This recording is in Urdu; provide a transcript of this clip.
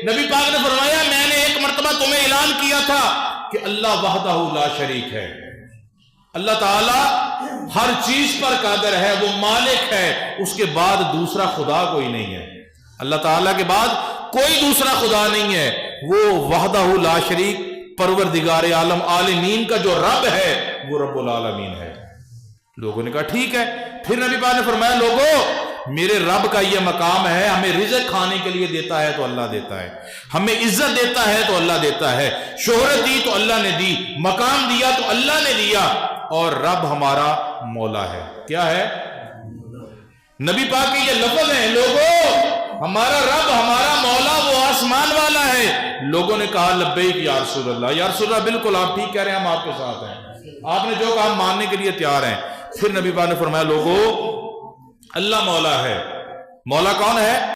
نبی پاک نے فرمایا میں نے ایک مرتبہ تمہیں اعلان کیا تھا کہ اللہ وحدہ لا شریک ہے، اللہ تعالی ہر چیز پر قادر ہے، وہ مالک ہے، اس کے بعد دوسرا خدا کوئی نہیں ہے، اللہ تعالیٰ کے بعد کوئی دوسرا خدا نہیں ہے، وہ وحدہ لا شریک پروردگار عالم عالمین کا جو رب ہے وہ رب العالمین ہے۔ لوگوں نے کہا ٹھیک ہے۔ پھر نبی پاک نے فرمایا لوگوں میرے رب کا یہ مقام ہے، ہمیں رزق کھانے کے لیے دیتا ہے تو اللہ دیتا ہے، ہمیں عزت دیتا ہے تو اللہ دیتا ہے، شہرت دی تو اللہ نے دی، مقام دیا تو اللہ نے دیا، اور رب ہمارا مولا ہے۔ کیا ہے؟ نبی پاک کے یہ لفظ ہیں، لوگوں ہمارا رب ہمارا مولا وہ آسمان والا ہے۔ لوگوں نے کہا لبیک یا رسول اللہ، یا رسول اللہ بالکل آپ ٹھیک کہہ رہے ہیں، ہم آپ کے ساتھ ہیں، آپ نے جو کہا ہم ماننے کے لیے تیار ہیں۔ پھر نبی پاک نے فرمایا لوگوں اللہ مولا ہے۔ مولا کون ہے؟